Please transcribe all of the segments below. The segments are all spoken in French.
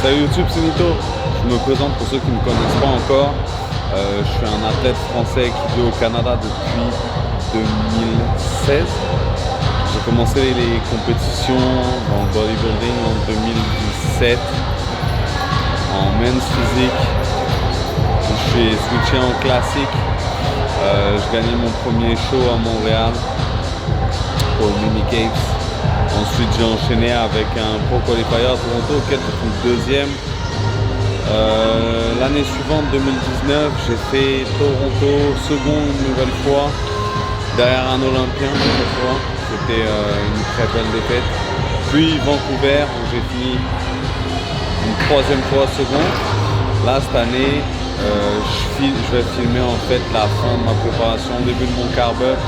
Salut YouTube, c'est Nito. Je me présente pour ceux qui ne me connaissent pas encore. Je suis un athlète français qui vit au Canada depuis 2016. J'ai commencé les compétitions dans le bodybuilding en 2017 en men's physique. Je suis switché en classique. Je gagnais mon premier show à Montréal pour Mimi Capes. Ensuite j'ai enchaîné avec un Pro Qualifier à Toronto auquel j'ai fait deuxième. L'année suivante, 2019, j'ai fait Toronto, seconde une nouvelle fois, derrière un Olympien cette fois. C'était une très belle défaite. Puis Vancouver où j'ai fini une troisième fois seconde. Là cette année, je vais filmer en fait la fin de ma préparation, début de mon carb-up,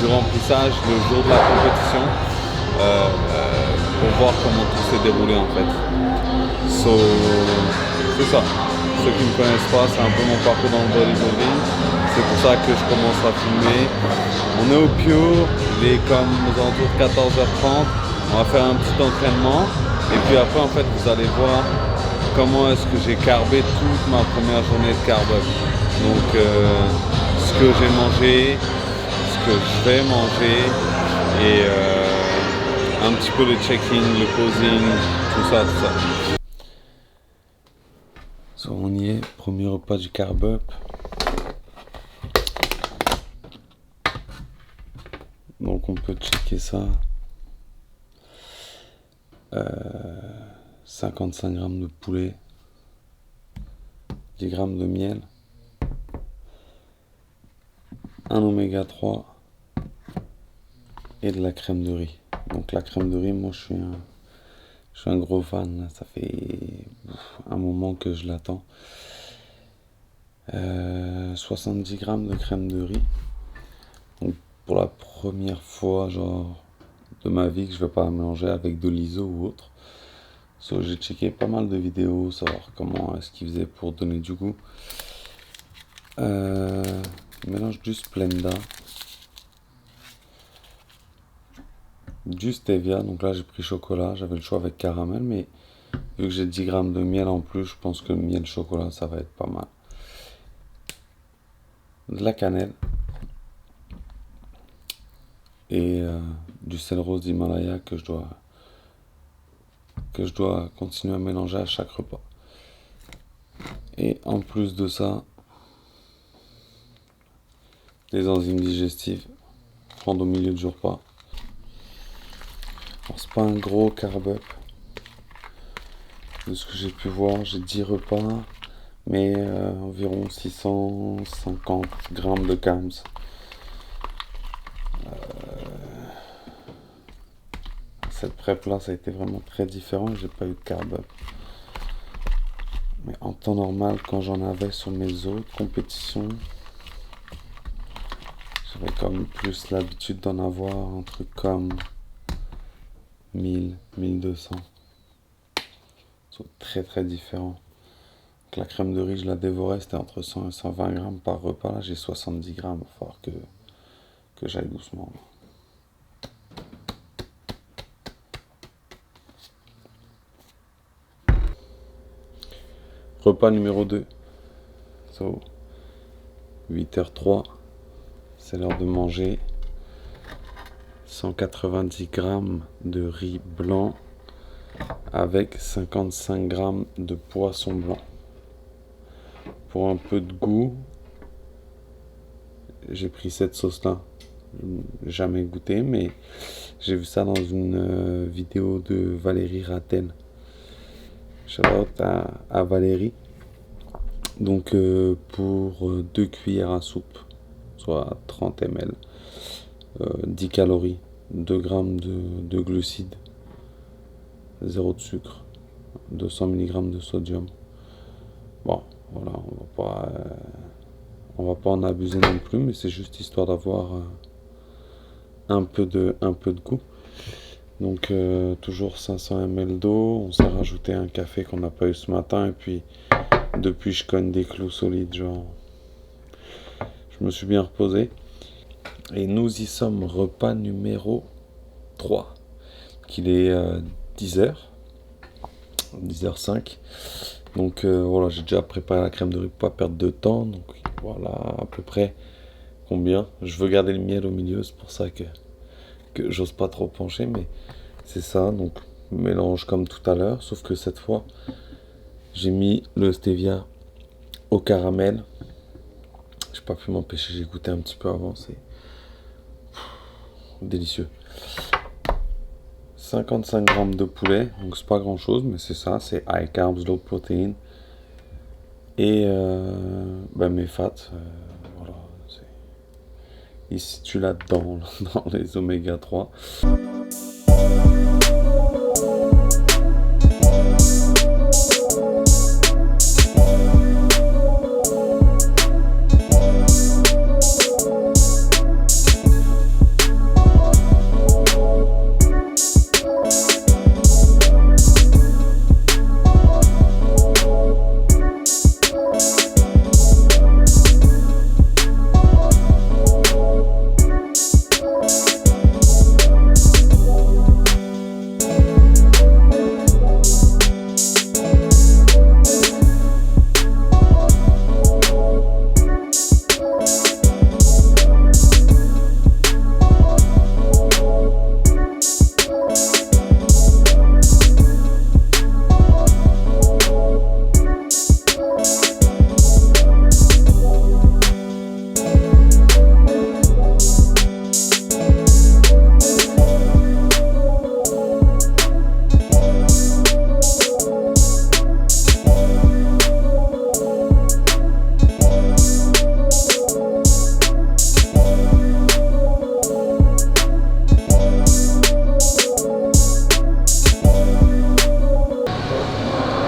du remplissage le jour de la compétition. Pour voir comment tout s'est déroulé en fait. C'est ça. Ceux qui ne me connaissent pas, c'est un peu mon parcours dans le bodybuilding. C'est pour ça que je commence à filmer. On est au Pure, il est comme aux alentours de 14h30. On va faire un petit entraînement. Et puis après en fait vous allez voir comment est-ce que j'ai carbé toute ma première journée de carb-up. Donc ce que j'ai mangé, ce que je vais manger et un petit peu le check-in, le posing, tout ça. So, on y est, premier repas du carb-up. Donc on peut checker ça. 55 grammes de poulet, 10 grammes de miel, un oméga 3 et de la crème de riz. Donc la crème de riz, moi je suis un gros fan, ça fait un moment que je l'attends. 70 grammes de crème de riz. Donc pour la première fois genre de ma vie que je vais pas mélanger avec de l'ISO ou autre. So, j'ai checké pas mal de vidéos, savoir comment est-ce qu'ils faisaient pour donner du goût. Mélange du Splenda, du stevia, donc là j'ai pris chocolat, j'avais le choix avec caramel, mais vu que j'ai 10 grammes de miel en plus, je pense que le miel chocolat ça va être pas mal. De la cannelle et du sel rose d'Himalaya que je dois continuer à mélanger à chaque repas. Et en plus de ça, les enzymes digestives, prendre au milieu du repas. Alors c'est pas un gros carb-up. De ce que j'ai pu voir, j'ai 10 repas, mais environ 650 grammes de carbs. Cette prep là, ça a été vraiment très différent, j'ai pas eu de carb-up. Mais en temps normal, quand j'en avais sur mes autres compétitions, j'avais comme plus l'habitude d'en avoir un truc comme 1000, 1200. C'est très très différent. Donc la crème de riz, je la dévorais, c'était entre 100 et 120 grammes par repas. Là, j'ai 70 grammes, il va falloir que j'aille doucement. Repas numéro 2. 8h03. C'est l'heure de manger. 190 grammes de riz blanc avec 55 grammes de poisson blanc. Pour un peu de goût, j'ai pris cette sauce-là. Jamais goûté, mais j'ai vu ça dans une vidéo de Valérie Ratel. Shout out à Valérie. Donc pour 2 cuillères à soupe, soit 30 ml, 10 calories, 2 grammes de glucides, 0 de sucre, 200 mg de sodium. Bon, voilà, on va pas en abuser non plus, mais c'est juste histoire d'avoir un peu de goût. Donc toujours 500 ml d'eau, on s'est rajouté un café qu'on n'a pas eu ce matin, et puis depuis je cogne des clous solides, genre je me suis bien reposé. Et nous y sommes, repas numéro 3, qu'il est 10h. 10h05. Donc voilà, j'ai déjà préparé la crème de riz pour pas perdre de temps. Donc voilà à peu près combien. Je veux garder le miel au milieu, c'est pour ça que j'ose pas trop pencher, mais c'est ça. Donc mélange comme tout à l'heure, sauf que cette fois j'ai mis le stevia au caramel. J'ai pas pu m'empêcher, j'ai goûté un petit peu avant, c'est délicieux. 55 grammes de poulet, donc c'est pas grand chose, mais c'est ça, c'est high carbs, low protein. Et mes fats, voilà, il se situe là-dedans, dans les oméga 3.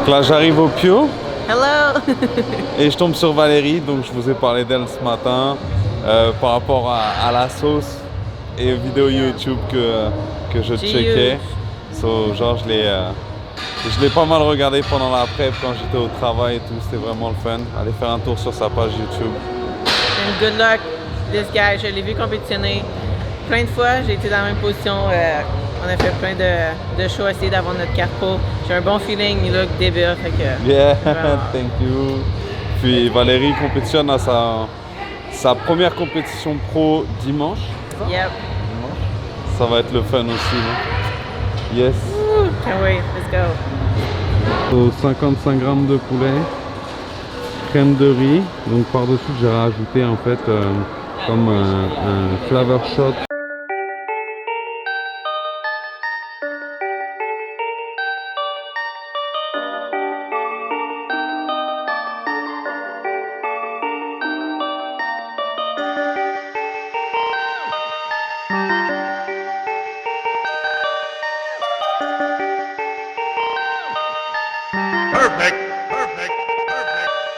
Là j'arrive au Pio. Hello! Et je tombe sur Valérie, donc je vous ai parlé d'elle ce matin par rapport à la sauce et aux vidéos YouTube que je checkais. So, genre je l'ai pas mal regardé pendant la prep quand j'étais au travail et tout, c'était vraiment le fun. Allez faire un tour sur sa page YouTube. And good luck, this guy. Je l'ai vu compétitionner plein de fois, j'ai été dans la même position. On a fait plein de shows, essayer d'avoir notre carte pro. J'ai un bon feeling, il look débile, fait que... Yeah, thank you. Puis Valérie compétitionne à sa première compétition pro dimanche. Yep. Ça va être le fun aussi, non? Yes. Woo, can't wait, let's go. 55 grammes de poulet, crème de riz. Donc par-dessus, j'ai rajouté en fait comme un flavor shot. Perfect, perfect, perfect, perfect.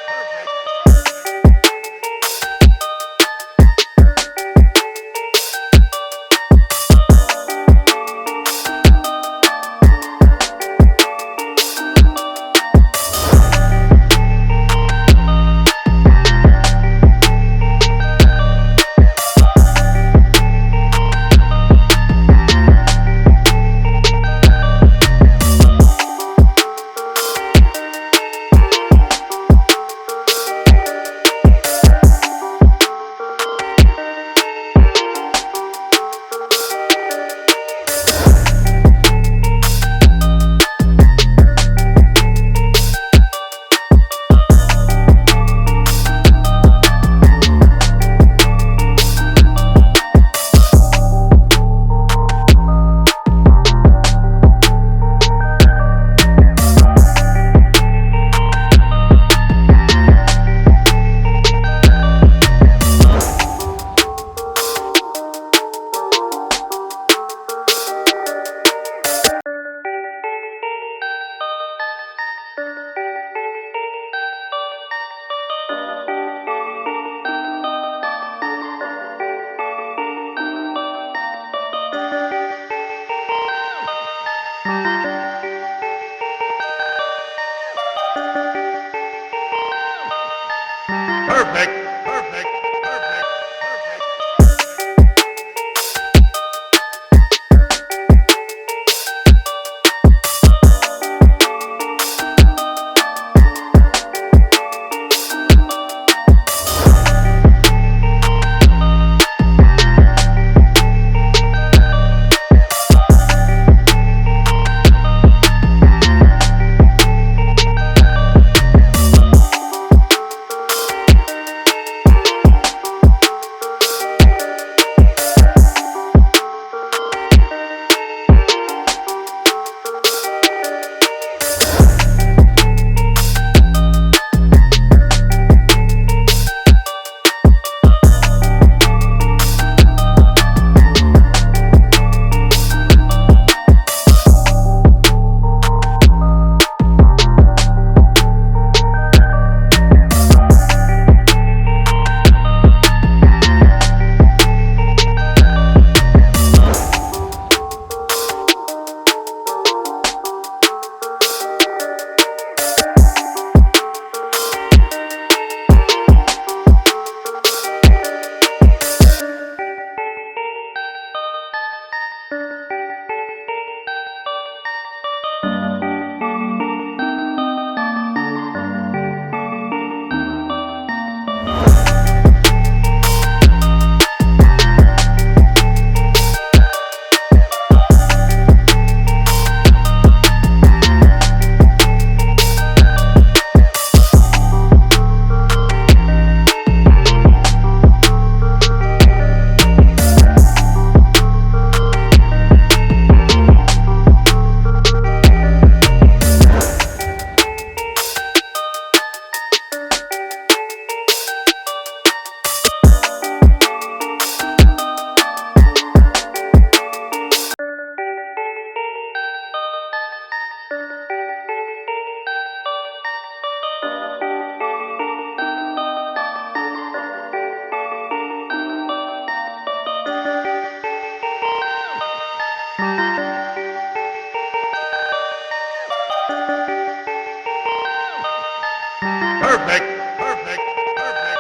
Perfect, perfect, perfect, perfect. Perfect. Perfect. Perfect.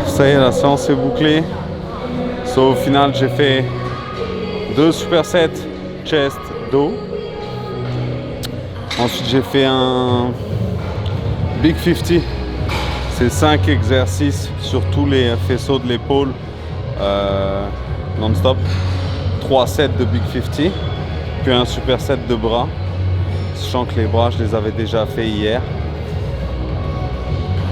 Ça y est, la séance est bouclée. So, au final, j'ai fait 2 supersets chest dos. Ensuite, j'ai fait un Big 50. C'est 5 exercices sur tous les faisceaux de l'épaule non-stop. 3 sets de Big 50. Puis un superset de bras. Sachant que les bras, je les avais déjà fait hier.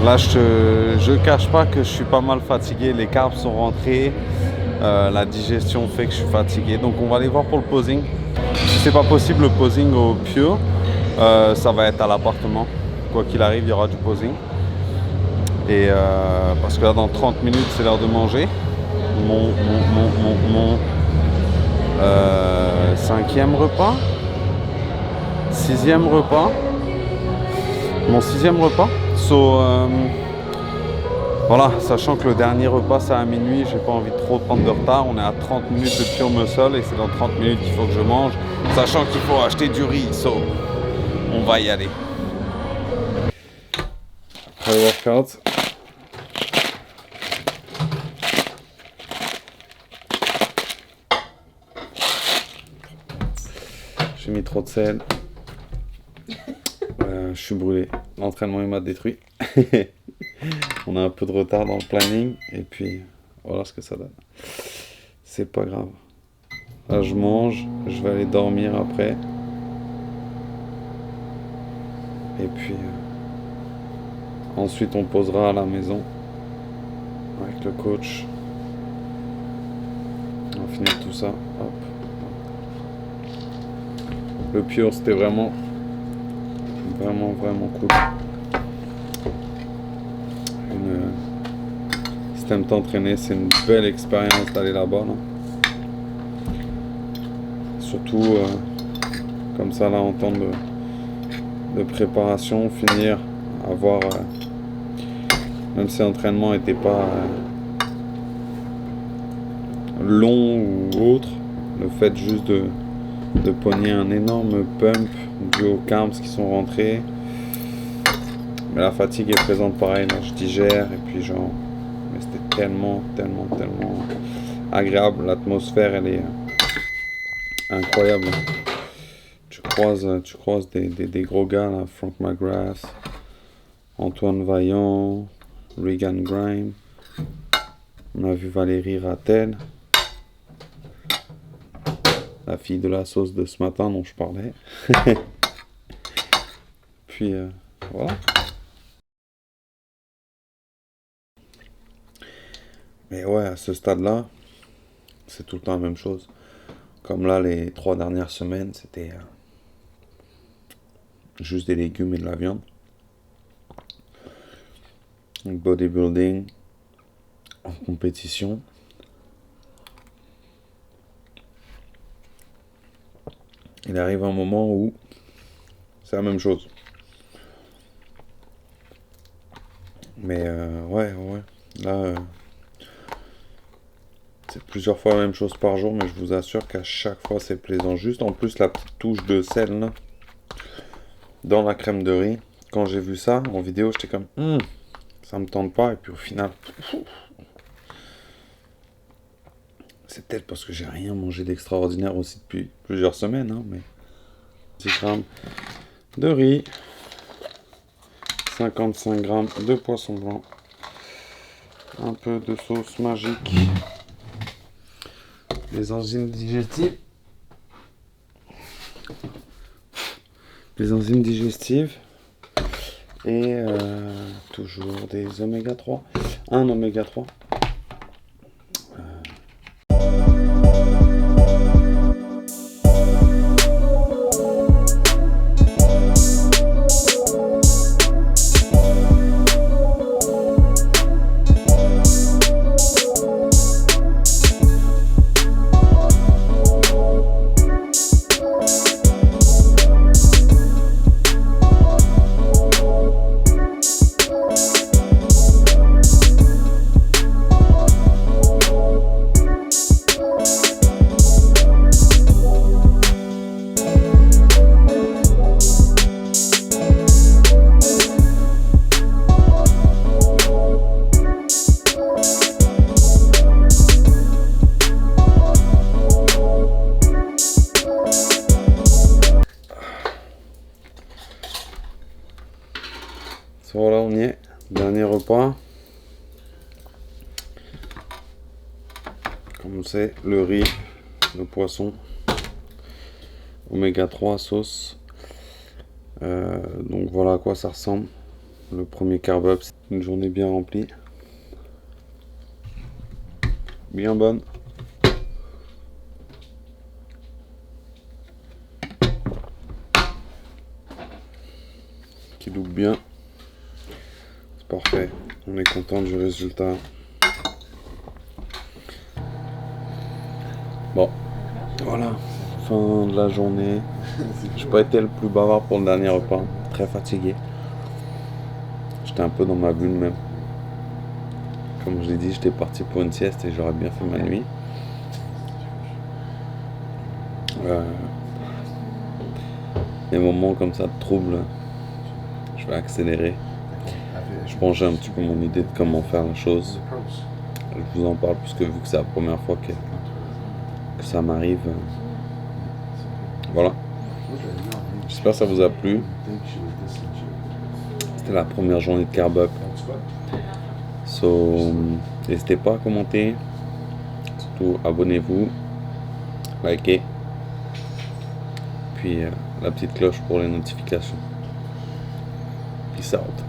Là, je cache pas que je suis pas mal fatigué. Les carbs sont rentrés. La digestion fait que je suis fatigué. Donc, on va aller voir pour le posing. Si c'est pas possible, le posing au Pure, ça va être à l'appartement. Quoi qu'il arrive, il y aura du posing. Et parce que là, dans 30 minutes, c'est l'heure de manger. Mon 5e repas. 6e repas. Mon 6e repas. Voilà, sachant que le dernier repas c'est à minuit, j'ai pas envie de trop prendre de retard. On est à 30 minutes de Pure Muscle et c'est dans 30 minutes qu'il faut que je mange. Sachant qu'il faut acheter du riz, on va y aller. Après le workout. J'ai mis trop de sel. Je suis brûlé. L'entraînement il m'a détruit. On a un peu de retard dans le planning et puis voilà ce que ça donne. C'est pas grave. Là je mange, je vais aller dormir après. Et puis ensuite on posera à la maison avec le coach. On va finir tout ça. Hop. Le Pure c'était vraiment cool. Si t'aimes t'entraîner, c'est une belle expérience d'aller là-bas. Là. Surtout comme ça là en temps de préparation, finir, avoir même si l'entraînement n'était pas long ou autre, le fait juste de pogner un énorme pump dû aux carbs qui sont rentrés. Mais la fatigue est présente pareil, là, je digère et puis genre, mais c'était tellement agréable. L'atmosphère elle est incroyable. Tu croises des gros gars là, Frank McGrath, Antoine Vaillant, Regan Grime. On a vu Valérie Rattel, la fille de la sauce de ce matin dont je parlais. Puis voilà. Mais ouais, à ce stade-là, c'est tout le temps la même chose. Comme là, les 3 dernières semaines, c'était juste des légumes et de la viande. Donc, bodybuilding, en compétition. Il arrive un moment où c'est la même chose. Mais ouais. Là, C'est plusieurs fois la même chose par jour, mais je vous assure qu'à chaque fois c'est plaisant. Juste en plus la petite touche de sel là, dans la crème de riz. Quand j'ai vu ça en vidéo, j'étais comme ça me tente pas, et puis au final c'est peut-être parce que j'ai rien mangé d'extraordinaire aussi depuis plusieurs semaines, hein, mais 10 grammes de riz, 55 grammes de poisson blanc, un peu de sauce magique, les enzymes digestives, et toujours des oméga 3, un oméga 3. Voilà, on y est. Dernier repas. Comme c'est le riz, le poisson, oméga 3 sauce. Donc voilà à quoi ça ressemble. Le premier carb up, c'est une journée bien remplie. Bien bonne. Qui loupe bien. Parfait, on est content du résultat. Bon, voilà, fin de la journée. Je n'ai pas été le plus bavard pour le dernier repas, très fatigué. J'étais un peu dans ma bulle même. Comme je l'ai dit, j'étais parti pour une sieste et j'aurais bien fait ma nuit. Des moments comme ça de trouble, je vais accélérer. Je pense que j'ai un petit peu mon idée de comment faire la chose. Je vous en parle parce que vu que c'est la première fois que ça m'arrive. Voilà. J'espère que ça vous a plu. C'était la première journée de carb up. So, n'hésitez pas à commenter. Surtout abonnez-vous. Likez. Puis la petite cloche pour les notifications. Peace out.